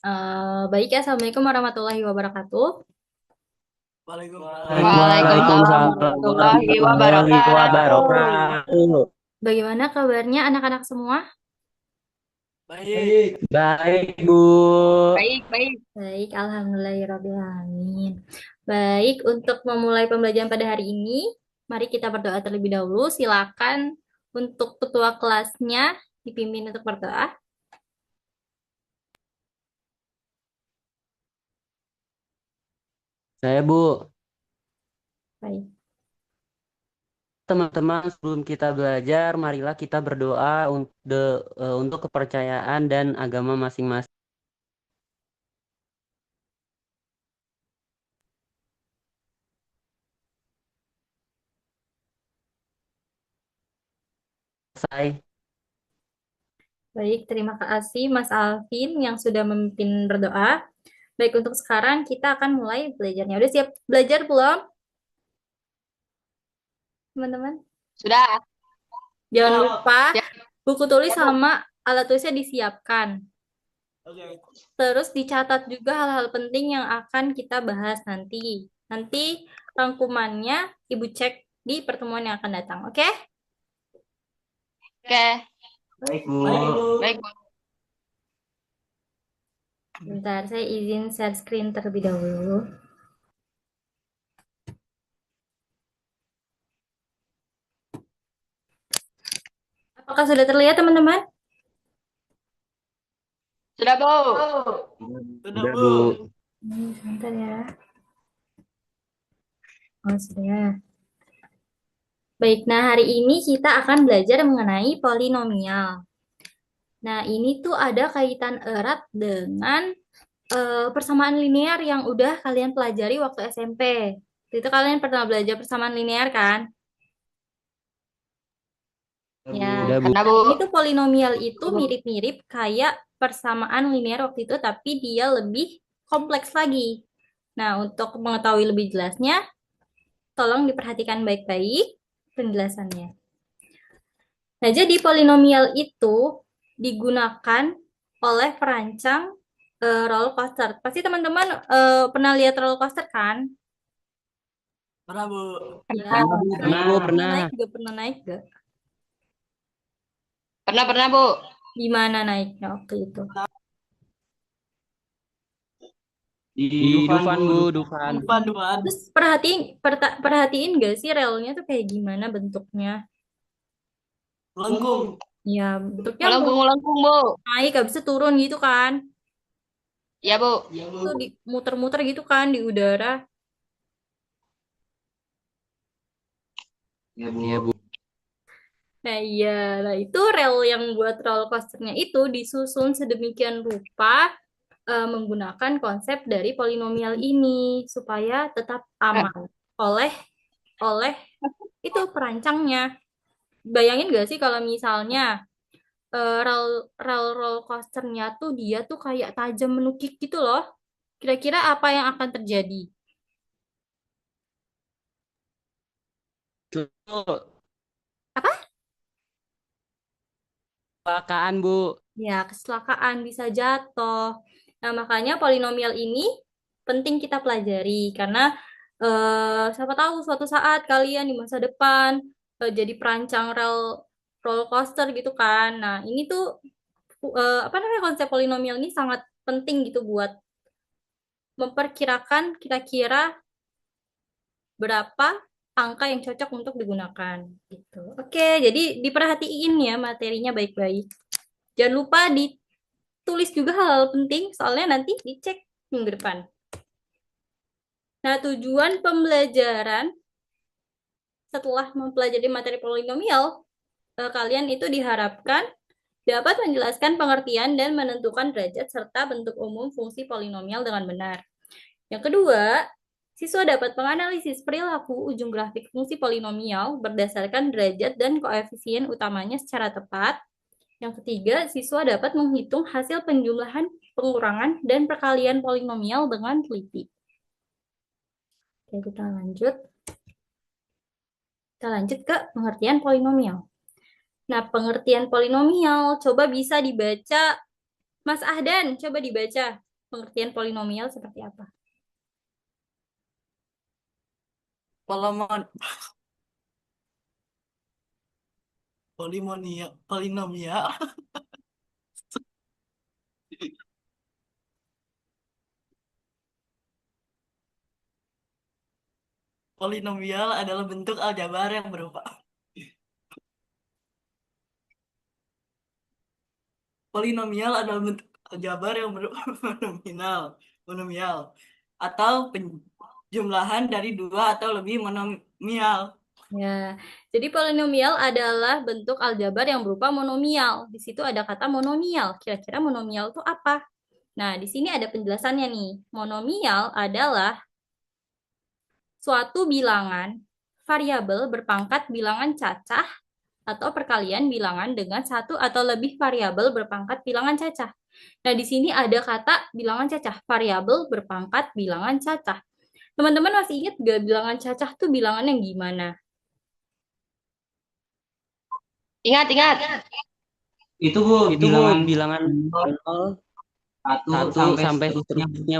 Baik ya, Assalamualaikum warahmatullahi wabarakatuh. Waalaikumsalam Waalaikumsalam warahmatullahi warahmatullahi wabarakatuh. wabarakatuh. Bagaimana kabarnya anak-anak semua? Baik. Baik, Bu. Baik, baik. Baik, alhamdulillahirrahmanirrahim. Baik, untuk memulai pembelajaran pada hari ini, mari kita berdoa terlebih dahulu. Silakan untuk ketua kelasnya dipimpin untuk berdoa. Saya, Bu. Baik. Teman-teman, sebelum kita belajar, marilah kita berdoa untuk kepercayaan dan agama masing-masing. Saya, Baik, terima kasih Mas Alvin yang sudah memimpin berdoa. Baik, untuk sekarang kita akan mulai belajarnya. Udah siap belajar belum, teman-teman? Sudah. Jangan lupa Siap, buku tulis siap, Bu. sama alat tulisnya disiapkan. Terus dicatat juga hal-hal penting yang akan kita bahas nanti. Nanti rangkumannya Ibu cek di pertemuan yang akan datang. Oke? Oke. baik, Bu. Baik, Bu. Bentar, saya izin share screen terlebih dahulu. Apakah sudah terlihat, teman-teman? Sudah, Bu. Sudah, Bu. Sebentar ya. Oh, sudah. Baik, nah hari ini kita akan belajar mengenai polinomial. Nah, ini tuh ada kaitan erat dengan persamaan linear yang udah kalian pelajari waktu SMP. Itu kalian pernah belajar persamaan linear kan? Ya, Sudah, Bu. Karena, nah Bu. ini tuh polinomial itu mirip-mirip kayak persamaan linear waktu itu, tapi dia lebih kompleks lagi. Nah, untuk mengetahui lebih jelasnya, tolong diperhatikan baik-baik penjelasannya. Nah, jadi polinomial itu digunakan oleh perancang roller coaster. Pasti teman-teman pernah lihat roller coaster kan? Ya, Pernah, Pernah, naik, Bu. pernah Pernah. naik gak? Pernah naik gak? pernah, Bu. Gimana naiknya waktu itu? Di Dufan, Bu. Dufan. Terus perhatiin gak sih relnya tuh kayak gimana bentuknya? Ya, bentuknya Melengkung, melengkung, Bu. naik, habis itu turun gitu kan? Ya, Bu. Itu muter-muter gitu kan di udara. Iya, Bu. Nah, iya. Nah, itu rel yang buat roller coasternya itu disusun sedemikian rupa menggunakan konsep dari polinomial ini supaya tetap Eh, aman oleh oleh itu perancangnya. Bayangin gak sih kalau misalnya rel rel roller coasternya tuh dia tuh kayak tajam menukik gitu loh. Kira-kira apa yang akan terjadi? Itu Apa? kecelakaan, Bu. Ya, kecelakaan bisa jatuh. Nah, makanya polinomial ini penting kita pelajari karena siapa tahu suatu saat kalian di masa depan jadi perancang roller coaster gitu kan. Nah, ini tuh apa namanya konsep polinomial ini sangat penting gitu buat memperkirakan kira-kira berapa angka yang cocok untuk digunakan gitu. Oke, jadi diperhatiin ya materinya baik-baik. Jangan lupa ditulis juga hal-hal penting soalnya nanti dicek minggu depan. Nah, tujuan pembelajaran setelah mempelajari materi polinomial, kalian itu diharapkan dapat menjelaskan pengertian dan menentukan derajat serta bentuk umum fungsi polinomial dengan benar. Yang kedua, siswa dapat menganalisis perilaku ujung grafik fungsi polinomial berdasarkan derajat dan koefisien utamanya secara tepat. Yang ketiga, siswa dapat menghitung hasil penjumlahan, pengurangan, dan perkalian polinomial dengan teliti. Oke, kita lanjut. Kita lanjut ke pengertian polinomial. Nah, pengertian polinomial coba bisa dibaca. Mas Ahdan, coba dibaca. Pengertian polinomial seperti apa? Polinomial, polinomial polinomial adalah bentuk aljabar yang berupa polinomial adalah bentuk aljabar yang berupa monomial atau penjumlahan dari dua atau lebih monomial. Ya, jadi polinomial adalah bentuk aljabar yang berupa monomial. Di situ ada kata monomial. Kira-kira monomial itu apa? Nah, di sini ada penjelasannya nih. Monomial adalah suatu bilangan variabel berpangkat bilangan cacah atau perkalian bilangan dengan satu atau lebih variabel berpangkat bilangan cacah. Nah, di sini ada kata bilangan cacah, variabel berpangkat bilangan cacah. Teman-teman masih ingat gak bilangan cacah tuh bilangan yang gimana? Ingat, ingat. Itu Bu, Itu Bu, bilangan bilangan 0, 1 1 sampai seterusnya. seterusnya.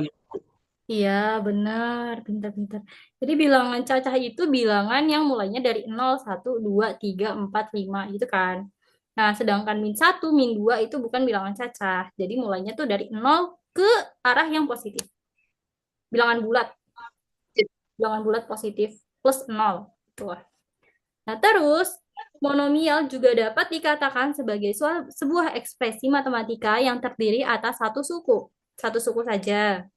Iya, benar, pintar-pintar. Jadi bilangan cacah itu bilangan yang mulainya dari 0, 1, 2, 3, 4, 5 gitu kan. Nah, sedangkan min 1, min 2 itu bukan bilangan cacah. Jadi mulainya tuh dari 0 ke arah yang positif. Bilangan bulat. Bilangan bulat positif plus 0. Tuh. Nah, terus monomial juga dapat dikatakan sebagai sebuah ekspresi matematika yang terdiri atas satu suku. Satu suku saja.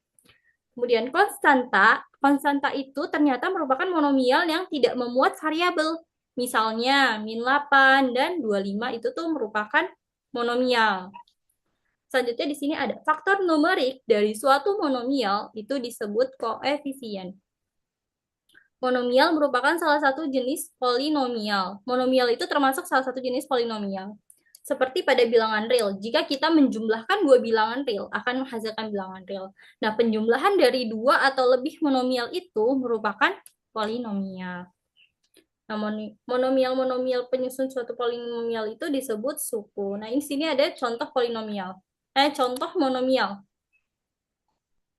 Kemudian konstanta itu ternyata merupakan monomial yang tidak memuat variabel. Misalnya min 8 dan 25 itu tuh merupakan monomial. Selanjutnya di sini ada faktor numerik dari suatu monomial itu disebut koefisien. Monomial merupakan salah satu jenis polinomial. Monomial itu termasuk salah satu jenis polinomial. Seperti pada bilangan real, jika kita menjumlahkan dua bilangan real, akan menghasilkan bilangan real. Nah, penjumlahan dari dua atau lebih monomial itu merupakan polinomial. Nah, monomial penyusun suatu polinomial itu disebut suku. Nah, di sini ada contoh polinomial. Contoh monomial.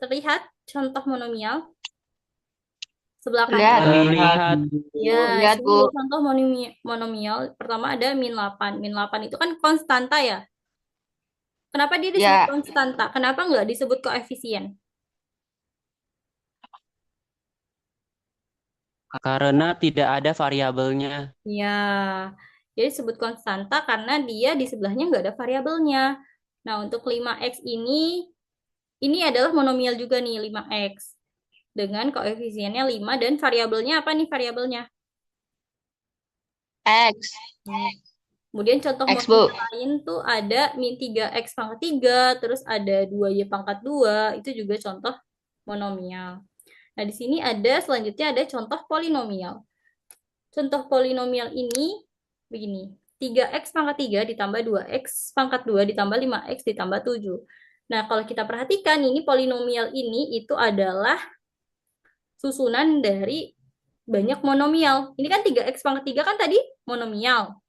Terlihat contoh monomial? Sebelah kanan. Terlihat. Ya, Lihat, sini Bu. ada contoh monomial. Pertama ada min 8. Min 8 itu kan konstanta ya. Kenapa dia disebut Ya. konstanta? Kenapa nggak disebut koefisien? Karena tidak ada variabelnya. Ya, dia disebut konstanta karena dia di sebelahnya nggak ada variabelnya. Nah, untuk 5x ini adalah monomial juga nih, 5x. Dengan koefisiennya 5 dan variabelnya apa nih variabelnya? X. Kemudian contoh X, Bu. monomial lain tuh ada min 3x pangkat 3, terus ada 2y pangkat 2, itu juga contoh monomial. Nah, di sini selanjutnya ada contoh polinomial. Contoh polinomial ini begini, 3x pangkat 3 ditambah 2x pangkat 2 ditambah 5x ditambah 7. Nah, kalau kita perhatikan ini polinomial ini itu adalah susunan dari banyak monomial. Ini kan 3x pangkat 3 kan tadi monomial.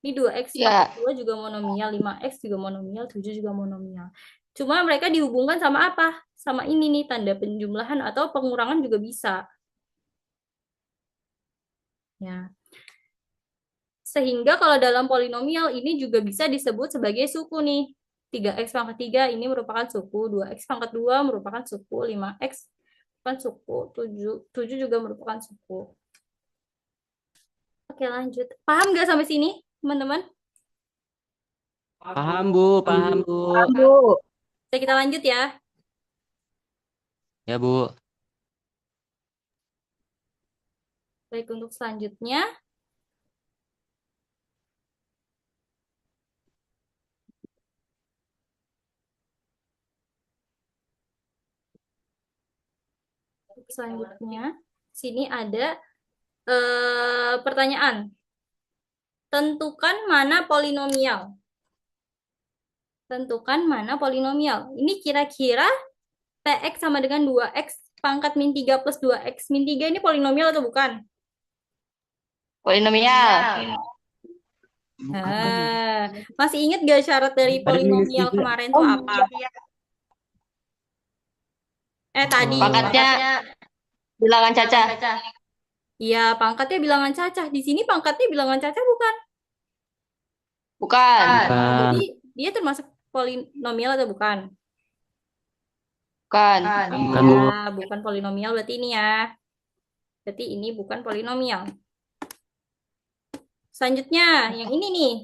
Ini 2x Ya. pangkat 2 juga monomial, 5x juga monomial, 7 juga monomial. Cuma mereka dihubungkan sama apa? Sama ini nih, tanda penjumlahan atau pengurangan juga bisa. Ya. Sehingga kalau dalam polinomial ini juga bisa disebut sebagai suku nih. 3x pangkat 3 ini merupakan suku, 2x pangkat 2 merupakan suku, 5x merupakan suku, 7 juga merupakan suku. Oke, lanjut. Paham nggak sampai sini, teman-teman? Paham, Bu. Paham, Bu. Bu. Oke, kita lanjut ya. Ya, Bu. Baik, untuk selanjutnya. Selanjutnya, sini ada pertanyaan. Tentukan mana polinomial. Tentukan mana polinomial. Ini kira-kira Px sama dengan 2x pangkat min 3 plus 2x min 3 ini polinomial atau bukan? Polinomial. Masih ingat gak syarat dari polinomial kemarin tuh apa? Tadi. Pangkatnya bilangan cacah. Iya, pangkatnya bilangan cacah. Di sini pangkatnya bilangan cacah bukan? Bukan. Jadi dia termasuk polinomial atau bukan? Bukan. Bukan, Bu. Ya, bukan polinomial berarti ini ya. Berarti ini bukan polinomial. Selanjutnya, yang ini nih.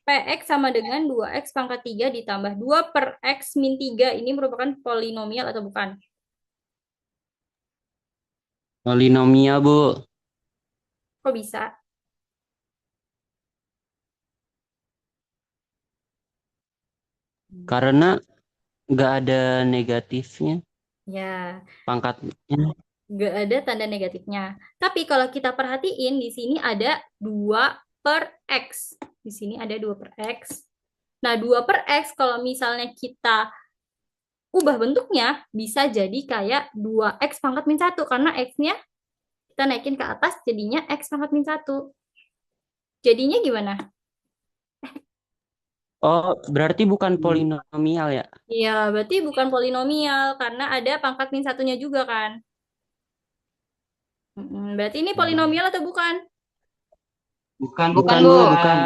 Px sama dengan 2x pangkat 3 ditambah 2 per x min 3. Ini merupakan polinomial atau bukan? Polinomial, Bu. Kok bisa? Karena nggak ada negatifnya Ya, pangkatnya. nggak ada tanda negatifnya. Tapi kalau kita perhatiin, di sini ada 2 per x. Di sini ada 2 per x. Nah, 2 per x kalau misalnya kita ubah bentuknya, bisa jadi kayak 2x pangkat min 1. Karena x-nya kita naikin ke atas, jadinya x pangkat min 1. Jadinya gimana? Oh, berarti bukan polinomial ya? Iya, berarti bukan polinomial, karena ada pangkat min 1-nya juga kan. Berarti ini polinomial atau bukan? Bukan, Bukan, Bu. Bu. Bukan,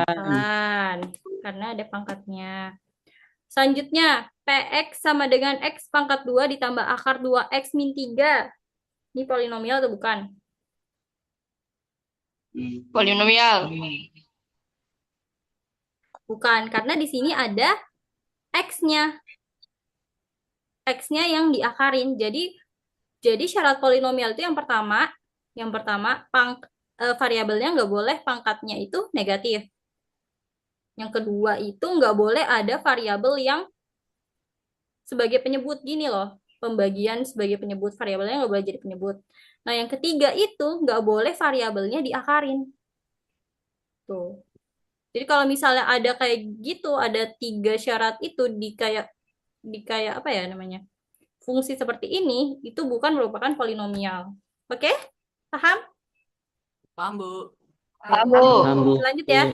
karena ada pangkatnya. Selanjutnya, Px sama dengan x pangkat 2 ditambah akar 2x min 3. Ini polinomial atau bukan? Polinomial. Bukan, karena di sini ada x-nya. X-nya yang diakarin. Jadi syarat polinomial itu yang pertama variabelnya nggak boleh pangkatnya itu negatif. Yang kedua itu nggak boleh ada variabel yang sebagai penyebut gini loh. Pembagian sebagai penyebut, variabelnya nggak boleh jadi penyebut. Nah, yang ketiga itu nggak boleh variabelnya diakarin. Tuh. Jadi kalau misalnya ada kayak gitu, ada 3 syarat itu di kayak apa ya namanya? Fungsi seperti ini, itu bukan merupakan polinomial. Oke? Paham? Paham, Bu. Paham, Bu. Paham, Bu. Lanjut ya.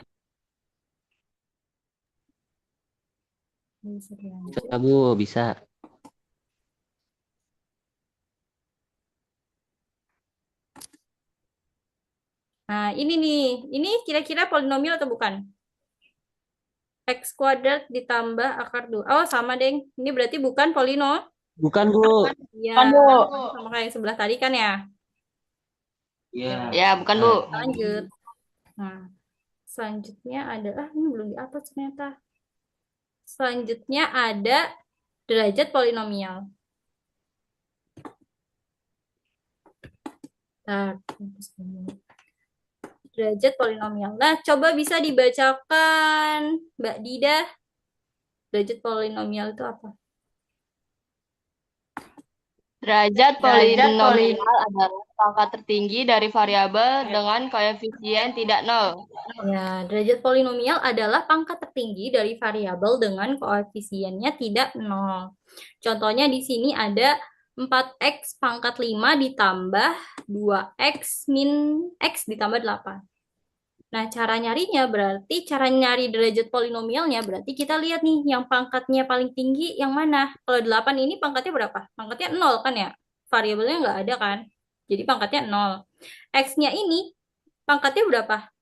Bisa, Bu, bisa. Nah, ini nih. Ini kira-kira polinomial atau bukan? X kuadrat ditambah akar 2. Oh, sama, Deng. Ini berarti bukan polinomial. Bukan, Bu. Iya, Bukan, Bu. sama kayak yang sebelah tadi kan ya. Iya. Ya, bukan, Bu. Lanjut. Nah, selanjutnya ada, ini belum di atas ternyata. Selanjutnya ada derajat polinomial. Nah, derajat polinomial. Nah, coba bisa dibacakan, Mbak Dida. Derajat polinomial itu apa? Derajat polinomial adalah pangkat tertinggi dari variabel dengan koefisien tidak nol. Ya, derajat polinomial adalah pangkat tertinggi dari variabel dengan koefisiennya tidak nol. Contohnya di sini ada 4x pangkat 5 ditambah 2x min x ditambah 8. Nah, cara nyari derajat polinomialnya berarti kita lihat nih yang pangkatnya paling tinggi yang mana. Kalau 8 ini pangkatnya berapa? Pangkatnya 0 kan ya? Variabelnya nggak ada kan? Jadi pangkatnya 0. X-nya ini pangkatnya berapa?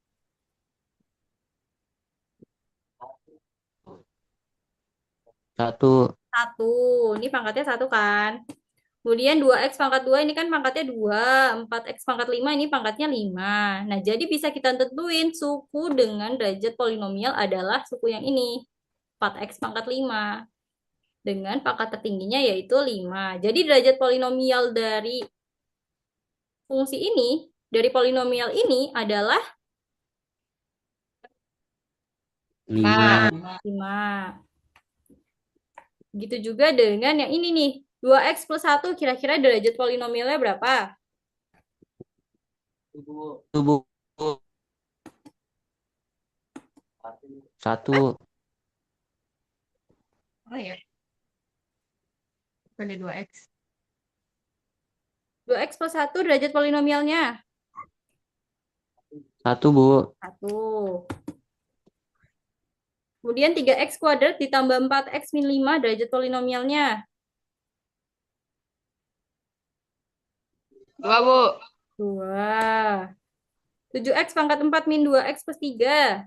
1. 1. Ini pangkatnya 1 kan? Kemudian 2x pangkat 2 ini kan pangkatnya 2. 4x pangkat 5 ini pangkatnya 5. Nah, jadi bisa kita tentuin suku dengan derajat polinomial adalah suku yang ini. 4x pangkat 5. Dengan pangkat tertingginya yaitu 5. Jadi derajat polinomial dari fungsi ini, dari polinomial ini adalah 5. 5. Begitu juga dengan yang ini nih. 2x plus 1 kira-kira derajat polinomialnya berapa? Itu, Bu. 1. Oh ya. Ada 2x. 2x plus 1 derajat polinomialnya? 1, Bu. 1. Kemudian 3x kuadrat ditambah 4x min 5 derajat polinomialnya? 2, Bu. 2. 7x pangkat 4 min 2x plus 3.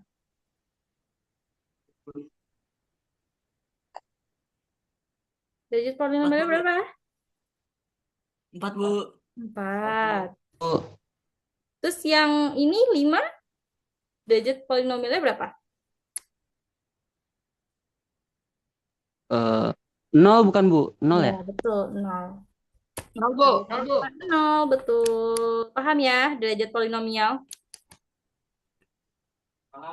Derajat polinomialnya Bu. berapa? 4, Bu. 4. Bu. Terus yang ini 5. Derajat polinomialnya berapa? 0 bukan Bu? 0 ya? Ya, betul. 0. 0, Bu. 0, Bu. 0, betul. Paham ya derajat polinomial?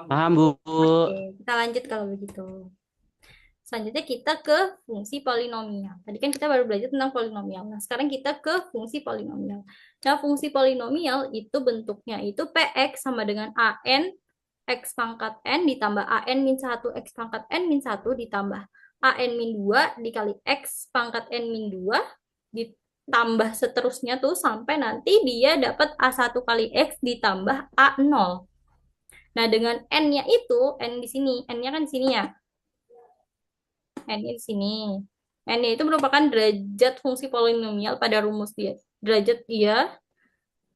Paham Bu. Oke, kita lanjut kalau begitu. Selanjutnya kita ke fungsi polinomial. Tadi kan kita baru belajar tentang polinomial. Nah, sekarang kita ke fungsi polinomial. Nah, fungsi polinomial itu bentuknya itu Px sama dengan AN X pangkat N ditambah AN min 1 X pangkat N min 1 ditambah AN min 2 dikali X pangkat N min 2 ditambah seterusnya tuh sampai nanti dia dapat A1 kali X ditambah A0. Nah, dengan N-nya itu, N di sini, N-nya kan di sini ya. N-nya di sini. N-nya itu merupakan derajat fungsi polinomial pada rumus dia. Derajat dia.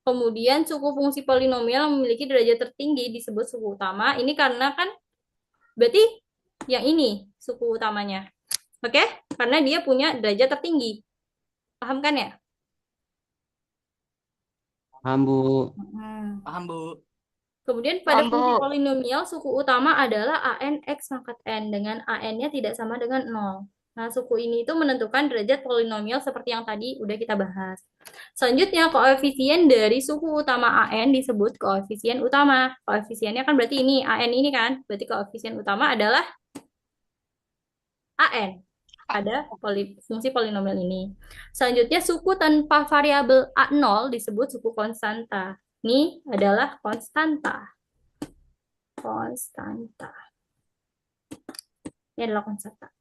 Kemudian suku fungsi polinomial yang memiliki derajat tertinggi disebut suku utama. Ini karena kan berarti yang ini suku utamanya. Oke? Karena dia punya derajat tertinggi. Paham kan ya? Paham Bu. Paham, Bu. Kemudian pada Paham, fungsi Bu. polinomial suku utama adalah AN X pangkat N dengan AN-nya tidak sama dengan 0. Nah, suku ini itu menentukan derajat polinomial seperti yang tadi udah kita bahas. Selanjutnya, koefisien dari suku utama AN disebut koefisien utama. Koefisiennya kan berarti ini, AN ini kan. Berarti koefisien utama adalah AN pada fungsi polinomial ini. Selanjutnya, suku tanpa variabel A0 disebut suku konstanta. Ini adalah konstanta. Konstanta. Ini adalah konstanta.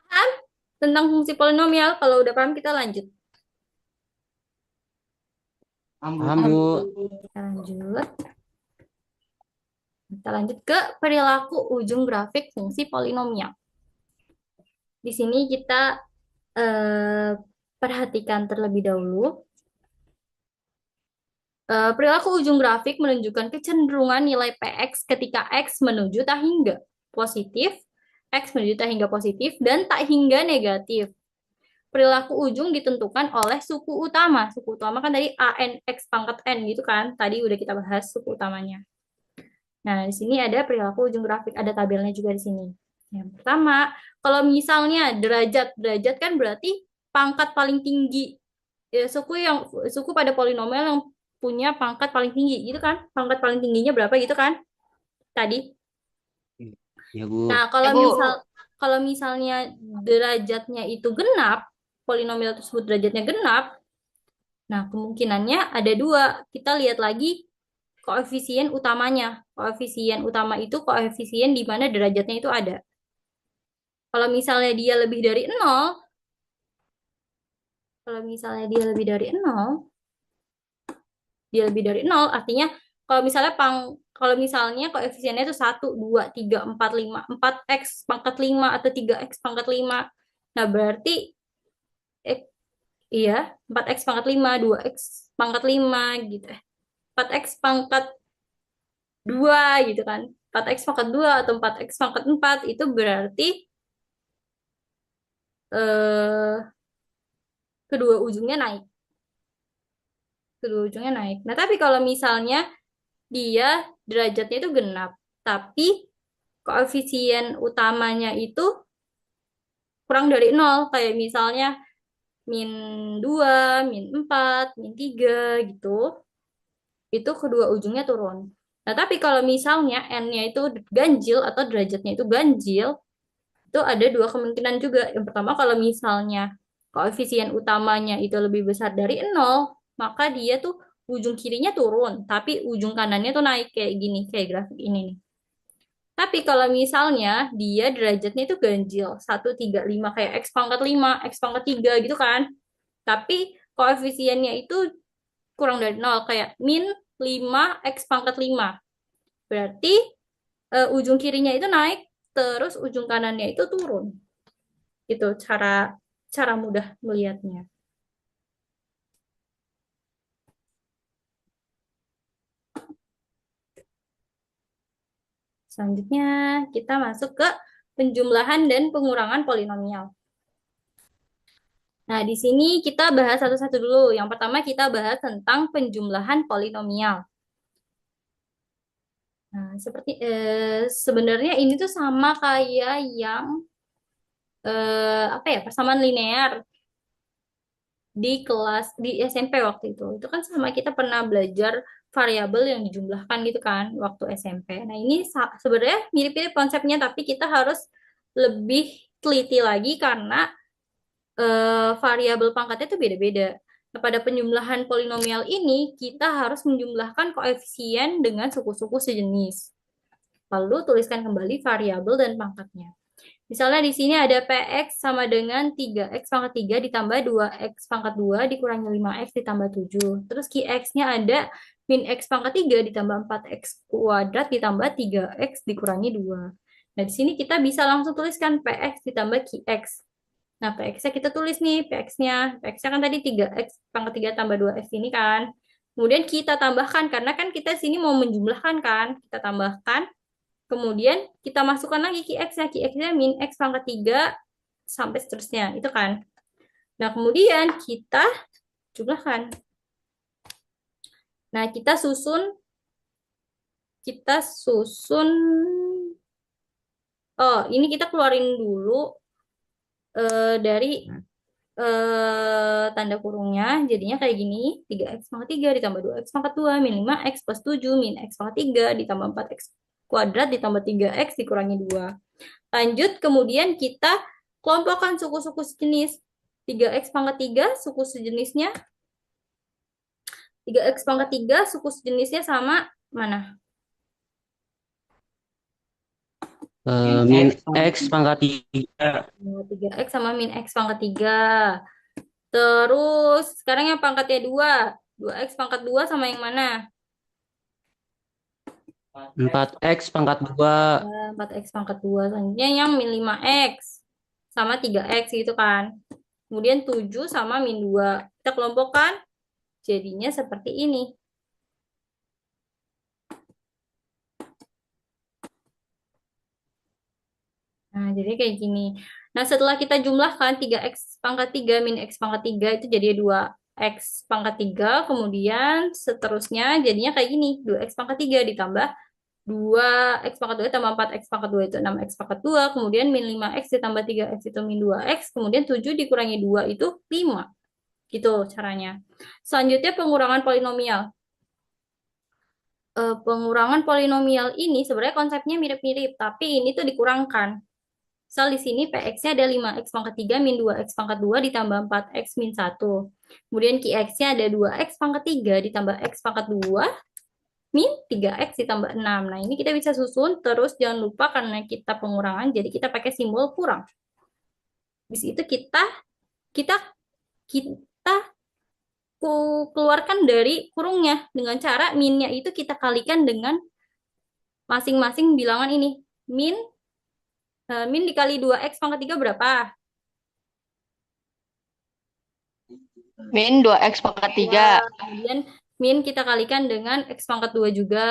Paham tentang fungsi polinomial? Kalau udah paham, kita lanjut. Paham Bu. Kita lanjut ke perilaku ujung grafik fungsi polinomial. Di sini kita perhatikan terlebih dahulu. Perilaku ujung grafik menunjukkan kecenderungan nilai Px ketika X menuju tak hingga positif, X menuju tak hingga positif, dan tak hingga negatif. Perilaku ujung ditentukan oleh suku utama. Suku utama kan tadi AN X pangkat N gitu kan. Tadi udah kita bahas suku utamanya. Nah, di sini ada perilaku ujung grafik. Ada tabelnya juga di sini. Yang pertama, kalau misalnya derajat kan berarti pangkat paling tinggi. Ya, suku pada polinomial yang punya pangkat paling tinggi gitu kan. Pangkat paling tingginya berapa gitu kan? Tadi. Ya Bu. Nah, kalau misalnya derajatnya itu genap, polinomial tersebut derajatnya genap, nah kemungkinannya ada 2. Kita lihat lagi koefisien utamanya. Koefisien utama itu koefisien di mana derajatnya itu ada. Kalau misalnya dia lebih dari 0, artinya kalau misalnya koefisiennya itu 1, 2, 3, 4, 5, 4x pangkat 5 atau 3x pangkat 5. Nah, berarti iya, 4x pangkat 5, 2x pangkat 5 gitu. 4x pangkat 2 gitu kan. 4x pangkat 2 atau 4x pangkat 4 itu berarti kedua ujungnya naik. Nah, tapi kalau misalnya dia derajatnya itu genap, tapi koefisien utamanya itu kurang dari 0, kayak misalnya min 2, min 4, min 3 gitu, itu kedua ujungnya turun. Nah, tapi kalau misalnya N-nya itu ganjil atau derajatnya itu ganjil, itu ada 2 kemungkinan juga. Yang pertama, kalau misalnya koefisien utamanya itu lebih besar dari 0, maka dia tuh ujung kirinya turun, tapi ujung kanannya tuh naik kayak gini, kayak grafik ini nih. Tapi kalau misalnya dia derajatnya itu ganjil, 1, 3, 5, kayak X pangkat 5, X pangkat 3 gitu kan. Tapi koefisiennya itu kurang dari 0, kayak min 5, X pangkat 5. Berarti ujung kirinya itu naik, terus ujung kanannya itu turun. Itu cara cara mudah melihatnya. Selanjutnya, kita masuk ke penjumlahan dan pengurangan polinomial. Nah, di sini kita bahas satu-satu dulu. Yang pertama kita bahas tentang penjumlahan polinomial. Nah, seperti sebenarnya ini tuh sama kayak yang apa ya, persamaan linear di kelas di SMP waktu itu. Itu kan sama kita pernah belajar variabel yang dijumlahkan gitu kan waktu SMP. Nah, ini sebenarnya mirip-mirip konsepnya tapi kita harus lebih teliti lagi karena variabel pangkatnya itu beda-beda. Nah, pada penjumlahan polinomial ini kita harus menjumlahkan koefisien dengan suku-suku sejenis. Lalu tuliskan kembali variabel dan pangkatnya. Misalnya di sini ada Px sama dengan 3x pangkat 3 ditambah 2x pangkat 2 dikurangi 5x ditambah 7. Terus Qx-nya ada min x pangkat 3 ditambah 4x kuadrat ditambah 3x dikurangi 2. Nah, di sini kita bisa langsung tuliskan Px ditambah Qx. Nah, Px-nya kita tulis nih, Px-nya. Px-nya kan tadi 3x pangkat 3 tambah 2x ini kan. Kemudian kita tambahkan, karena kan kita sini mau menjumlahkan kan. Kita tambahkan. Kemudian kita masukkan lagi Qx-nya. Qx-nya min x pangkat 3 sampai seterusnya. Itu kan. Nah, kemudian kita jumlahkan. Nah, kita susun. Oh, ini kita keluarin dulu dari tanda kurungnya. Jadinya kayak gini. 3x pangkat 3 ditambah 2x pangkat 2 min 5x plus 7 min x pangkat 3 ditambah 4x kuadrat ditambah 3x dikurangi 2. Lanjut, kemudian kita kelompokkan suku-suku sejenis. 3x pangkat 3 suku sejenisnya. 3x pangkat 3 suku sejenisnya sama mana? Min x pangkat 3. 3x sama min x pangkat 3. Terus, sekarang yang pangkatnya 2. 2x pangkat 2 sama yang mana? 4x pangkat 2. 4x pangkat 2. Selanjutnya yang min 5x sama 3x gitu kan. Kemudian 7 sama min 2. Kita kelompokkan. Jadinya seperti ini. Nah, jadi kayak gini. Nah, setelah kita jumlahkan 3x pangkat 3 min x pangkat 3 itu jadi 2x pangkat 3. Kemudian seterusnya jadinya kayak gini. 2x pangkat 3 ditambah 2x pangkat 2 tambah 4x pangkat 2 itu 6x pangkat 2. Kemudian min 5x ditambah 3x itu min 2x. Kemudian 7 dikurangi 2 itu 5. Gitu caranya. Selanjutnya pengurangan polinomial. Pengurangan polinomial ini sebenarnya konsepnya mirip-mirip. Tapi ini tuh dikurangkan. Misal di sini Px-nya ada 5x pangkat 3 min 2x pangkat 2 ditambah 4x min 1. Kemudian Qx-nya ada 2x pangkat 3 ditambah x pangkat 2 min 3x ditambah 6. Nah, ini kita bisa susun. Terus jangan lupa karena kita pengurangan, jadi kita pakai simbol kurang. Habis itu kita keluarkan dari kurungnya. Dengan cara minnya itu kita kalikan dengan masing-masing bilangan ini. Min dikali 2x pangkat 3 berapa? Min 2x pangkat 3. Kemudian min kita kalikan dengan x pangkat 2 juga.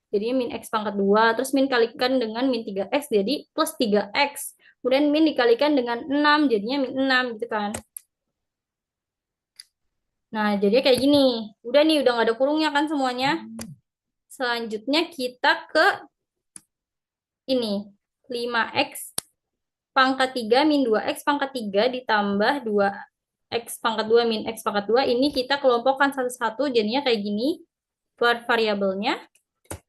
Jadi min x pangkat 2. Terus min kalikan dengan min 3x jadi plus 3x. Kemudian min dikalikan dengan 6 jadinya min 6 gitu kan. Nah, jadi kayak gini. Udah nih, udah nggak ada kurungnya kan semuanya. Selanjutnya kita ke ini. 5x pangkat 3 min 2x pangkat 3 ditambah 2x pangkat 2 min x pangkat 2. Ini kita kelompokkan satu-satu jadinya kayak gini variabelnya.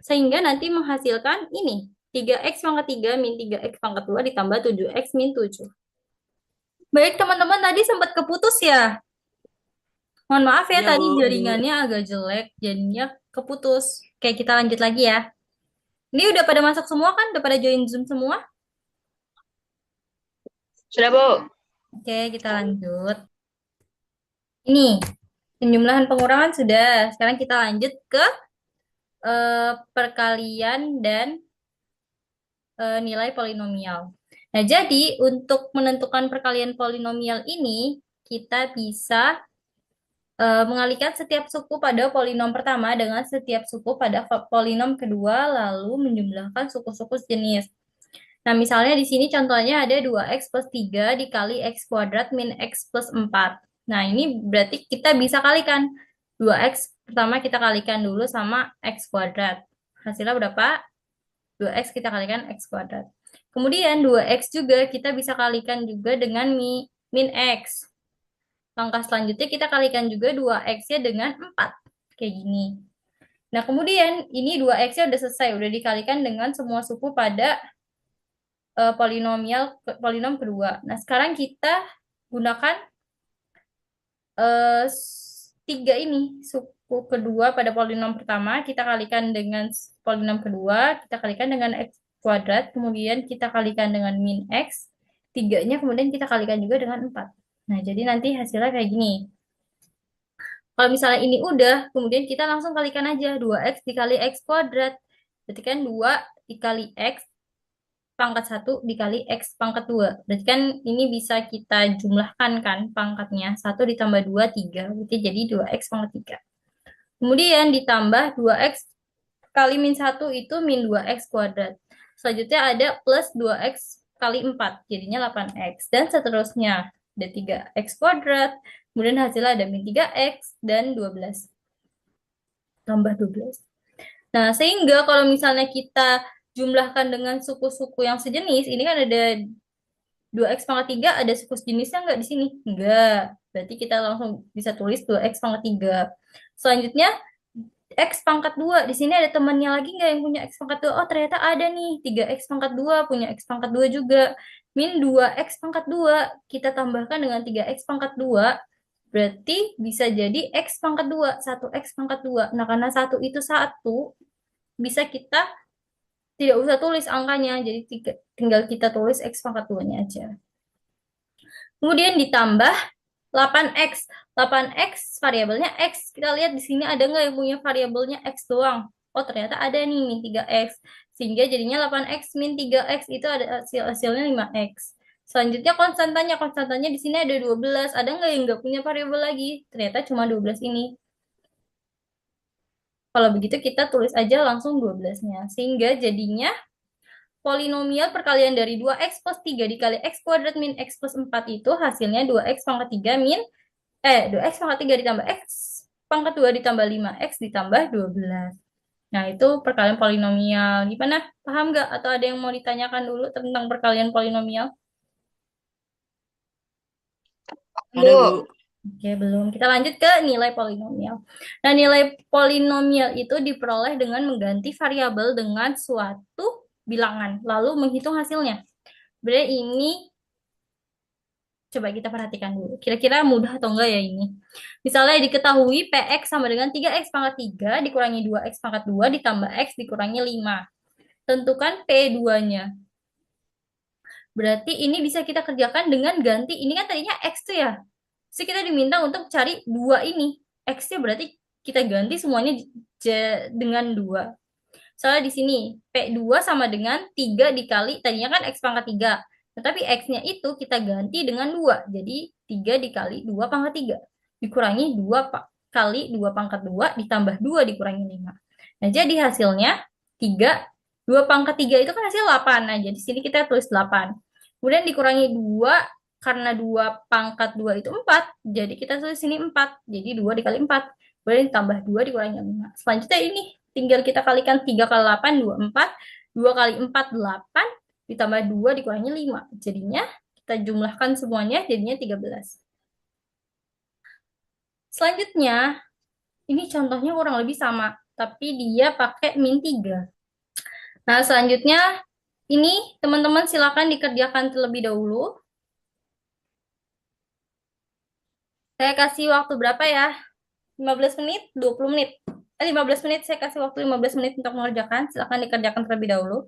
Sehingga nanti menghasilkan ini. 3x pangkat 3 min 3x pangkat 2 ditambah 7x min 7. Baik teman-teman, tadi sempat keputus ya. Mohon maaf ya, Iya, tadi Bu. jaringannya agak jelek, jadinya keputus. Oke, kita lanjut lagi ya. Ini udah pada masuk semua kan? Udah pada join Zoom semua? Sudah, Bu. Oke, kita lanjut. Ini, penjumlahan pengurangan sudah. Sekarang kita lanjut ke perkalian dan nilai polinomial. Nah, jadi untuk menentukan perkalian polinomial ini, kita bisa mengalihkan setiap suku pada polinom pertama dengan setiap suku pada polinom kedua, lalu menjumlahkan suku-suku sejenis. Nah, misalnya di sini contohnya ada 2x plus 3 dikali x kuadrat min x plus 4. Nah, ini berarti kita bisa kalikan. 2x pertama kita kalikan dulu sama x kuadrat. Hasilnya berapa? 2x kita kalikan x kuadrat. Kemudian 2x juga kita bisa kalikan juga dengan min x. Langkah selanjutnya kita kalikan juga 2x-nya dengan 4. Kayak gini. Nah, kemudian ini 2x-nya udah selesai. Udah dikalikan dengan semua suku pada polinom kedua. Nah, sekarang kita gunakan 3 ini. Suku kedua pada polinom pertama, kita kalikan dengan polinom kedua, kita kalikan dengan x kuadrat, kemudian kita kalikan dengan min x. 3-nya kemudian kita kalikan juga dengan 4. Nah, jadi nanti hasilnya kayak gini. Kalau misalnya ini udah, kemudian kita langsung kalikan aja 2x dikali x kuadrat. Berarti kan 2 dikali x pangkat 1 dikali x pangkat 2. Berarti kan ini bisa kita jumlahkan kan pangkatnya. 1 ditambah 2, 3. Berarti jadi 2x pangkat 3. Kemudian ditambah 2x kali min 1 itu min 2x kuadrat. Selanjutnya ada plus 2x kali 4. Jadinya 8x. Dan seterusnya. Ada 3x kuadrat. Kemudian hasilnya ada min 3x dan 12. Tambah 12. Nah, sehingga kalau misalnya kita jumlahkan dengan suku-suku yang sejenis, ini kan ada 2x pangkat 3, ada suku sejenisnya nggak di sini? Enggak. Berarti kita langsung bisa tulis 2x pangkat 3. Selanjutnya, x pangkat 2. Di sini ada temannya lagi nggak yang punya x pangkat 2? Oh, ternyata ada nih. 3x pangkat 2 punya x pangkat 2 juga. Min 2x pangkat 2. Kita tambahkan dengan 3x pangkat 2. Berarti bisa jadi x pangkat 2. 1x pangkat 2. Nah, karena 1 itu 1, bisa kita tidak usah tulis angkanya. Jadi tinggal kita tulis x pangkat 2-nya aja. Kemudian ditambah 8x. 8x variabelnya x. Kita lihat di sini ada nggak yang punya variabelnya x doang? Oh, ternyata ada nih min 3x. Sehingga jadinya 8x min 3x itu ada hasilnya 5x. Selanjutnya konstantanya. Konstantanya di sini ada 12. Ada nggak yang nggak punya variabel lagi? Ternyata cuma 12 ini. Kalau begitu kita tulis aja langsung 12-nya. Sehingga jadinya polinomial perkalian dari 2x plus 3 dikali x kuadrat min x plus 4 itu hasilnya 2x pangkat 3 2x pangkat 3 ditambah x pangkat 2 ditambah 5x ditambah 12. Nah, itu perkalian polinomial. Gimana? Paham nggak? Atau ada yang mau ditanyakan dulu tentang perkalian polinomial? Ada, Bu. Oke, belum. Kita lanjut ke nilai polinomial. Nah, nilai polinomial itu diperoleh dengan mengganti variabel dengan suatu bilangan, lalu menghitung hasilnya. Berarti ini coba kita perhatikan dulu. Kira-kira mudah atau enggak ya ini? Misalnya diketahui Px sama dengan 3x pangkat 3 dikurangi 2x pangkat 2 ditambah x dikurangi 5. Tentukan P2-nya. Berarti ini bisa kita kerjakan dengan ganti. Ini kan tadinya x tuh ya. Jadi kita diminta untuk cari 2 ini. X-nya berarti kita ganti semuanya dengan 2. Soalnya di sini P2 sama dengan 3 dikali, tadinya kan X pangkat 3. Tetapi X-nya itu kita ganti dengan 2. Jadi 3 dikali 2 pangkat 3. Dikurangi 2 kali 2 pangkat 2 ditambah 2 dikurangi 5. Nah, jadi hasilnya 3. 2 pangkat 3 itu kan hasil 8. Nah, jadi sini kita tulis 8. Kemudian dikurangi 2, karena 2 pangkat 2 itu 4. Jadi kita tulis sini 4. Jadi 2 dikali 4. Kemudian ditambah 2 dikurangi 5. Selanjutnya ini tinggal kita kalikan 3 kali 8, 24. 2 kali 4, 8. Ditambah 2 dikurangi 5. Jadinya kita jumlahkan semuanya, jadinya 13. Selanjutnya, ini contohnya kurang lebih sama. Tapi dia pakai min 3. Nah, selanjutnya, ini teman-teman silakan dikerjakan terlebih dahulu. Saya kasih waktu berapa ya? 15 menit, 20 menit. 15 menit, saya kasih waktu 15 menit untuk mengerjakan. Silakan dikerjakan terlebih dahulu.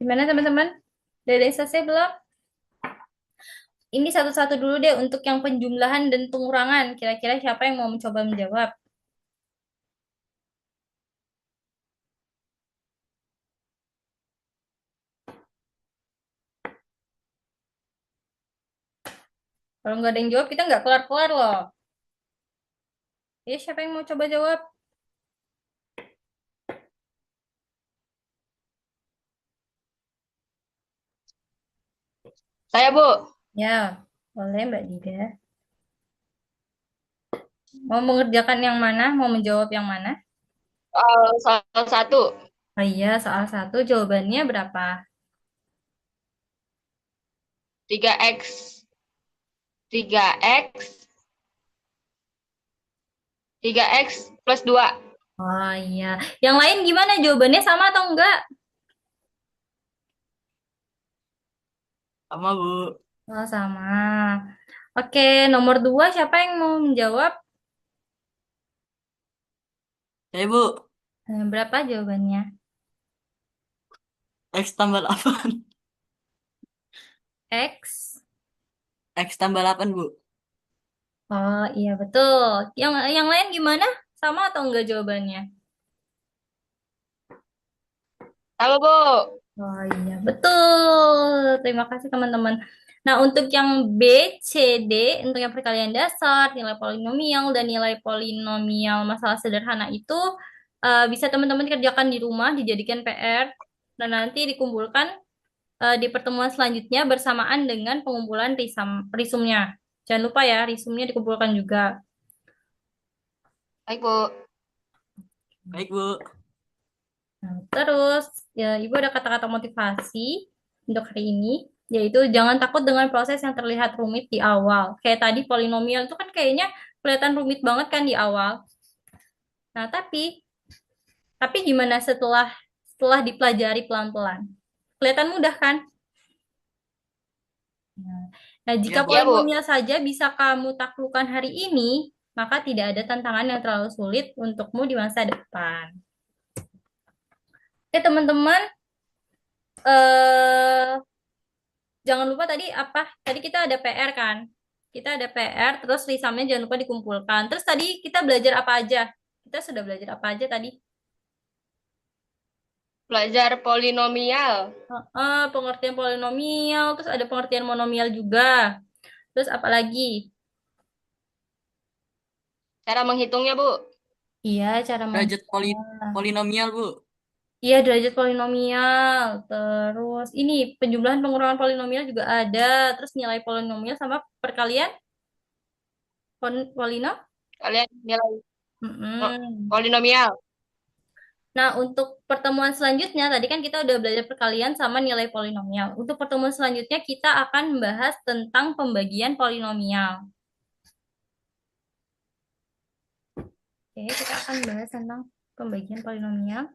Gimana teman-teman? Udah ada yang selesai belum? Ini satu-satu dulu deh untuk yang penjumlahan dan pengurangan. Kira-kira siapa yang mau mencoba menjawab? Kalau nggak ada yang jawab, kita nggak kelar-kelar loh. Ya, siapa yang mau coba jawab? Saya, Bu. Ya, boleh Mbak Dida. Mau mengerjakan yang mana? Mau menjawab yang mana? Soal 1. Oh iya, soal 1 jawabannya berapa? 3X. 3X. 3X plus 2. Oh iya. Yang lain gimana? Jawabannya sama atau enggak? Sama, Bu. Oh, sama. Oke, nomor 2 siapa yang mau menjawab? Saya, Bu. Berapa jawabannya? X tambah 8. X. X tambah 8, Bu. Oh iya betul. Yang lain gimana? Sama atau enggak jawabannya? Sama, Bu. Oh iya betul. Terima kasih teman-teman. Nah untuk yang B, C, D, untuk yang perkalian dasar, nilai polinomial dan nilai polinomial masalah sederhana itu bisa teman-teman kerjakan di rumah, dijadikan PR dan nanti dikumpulkan di pertemuan selanjutnya bersamaan dengan pengumpulan risumnya. Jangan lupa ya, risumnya dikumpulkan juga. Baik, Bu. Baik, Bu. Nah, terus, ya, Ibu ada kata-kata motivasi untuk hari ini, yaitu jangan takut dengan proses yang terlihat rumit di awal. Kayak tadi polinomial itu kan kayaknya kelihatan rumit banget kan di awal. Nah, tapi gimana setelah dipelajari pelan-pelan? Kelihatan mudah kan? Nah, jika Ya, Bu. Iya, Bu. polinomial saja bisa kamu taklukkan hari ini, maka tidak ada tantangan yang terlalu sulit untukmu di masa depan. Oke, teman-teman, eh jangan lupa tadi apa? Tadi kita ada PR kan? Kita ada PR, terus risamnya jangan lupa dikumpulkan. Terus tadi kita belajar apa aja? Kita sudah belajar apa aja tadi? Belajar polinomial. Pengertian polinomial, terus ada pengertian monomial juga. Terus apa lagi? Cara menghitungnya, Bu. Iya, cara Derajat menghitungnya. polinomial, Bu. Iya, derajat polinomial. Terus ini penjumlahan pengurangan polinomial juga ada. Terus nilai polinomial sama perkalian polino. Kalian nilai Mm-mm. polinomial. Nah, untuk pertemuan selanjutnya, tadi kan kita udah belajar perkalian sama nilai polinomial. Untuk pertemuan selanjutnya, kita akan membahas tentang pembagian polinomial. Oke, kita akan bahas tentang pembagian polinomial.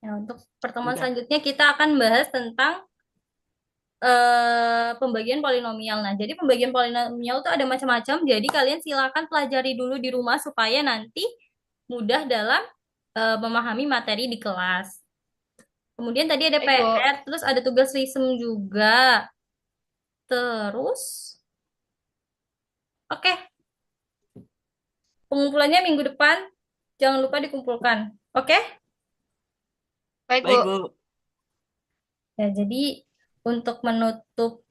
Nah, untuk pertemuan Udah. selanjutnya, kita akan bahas tentang pembagian polinomial. Nah, jadi pembagian polinomial itu ada macam-macam. Jadi kalian silakan pelajari dulu di rumah supaya nanti mudah dalam memahami materi di kelas. Kemudian tadi ada Baik, Bu. PR, terus ada tugas risum juga. Terus, oke, pengumpulannya minggu depan. Jangan lupa dikumpulkan. Oke? Baik, Bu. Baik, Bu. Ya, jadi untuk menutup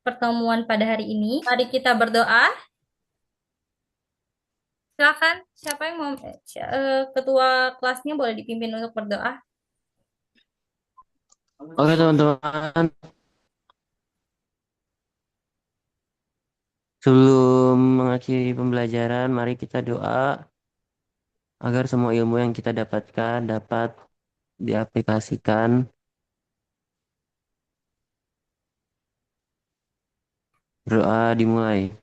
pertemuan pada hari ini, mari kita berdoa. Silakan, siapa yang mau ketua kelasnya boleh dipimpin untuk berdoa. Oke teman-teman, sebelum mengakhiri pembelajaran, mari kita doa agar semua ilmu yang kita dapatkan dapat diaplikasikan. Doa dimulai.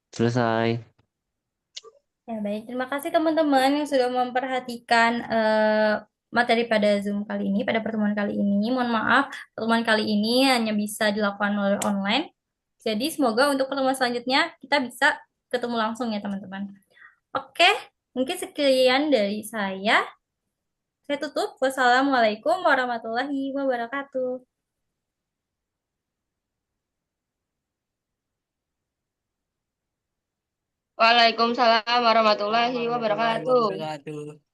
Selesai. Ya, baik. Terima kasih teman-teman yang sudah memperhatikan materi pada Zoom kali ini, pada pertemuan kali ini. Mohon maaf, pertemuan kali ini hanya bisa dilakukan melalui online. Jadi, semoga untuk pertemuan selanjutnya kita bisa ketemu langsung ya teman-teman. Oke, mungkin sekian dari saya. Saya tutup. Wassalamualaikum warahmatullahi wabarakatuh. Waalaikumsalam warahmatullahi Warahmatullahi wabarakatuh. wabarakatuh.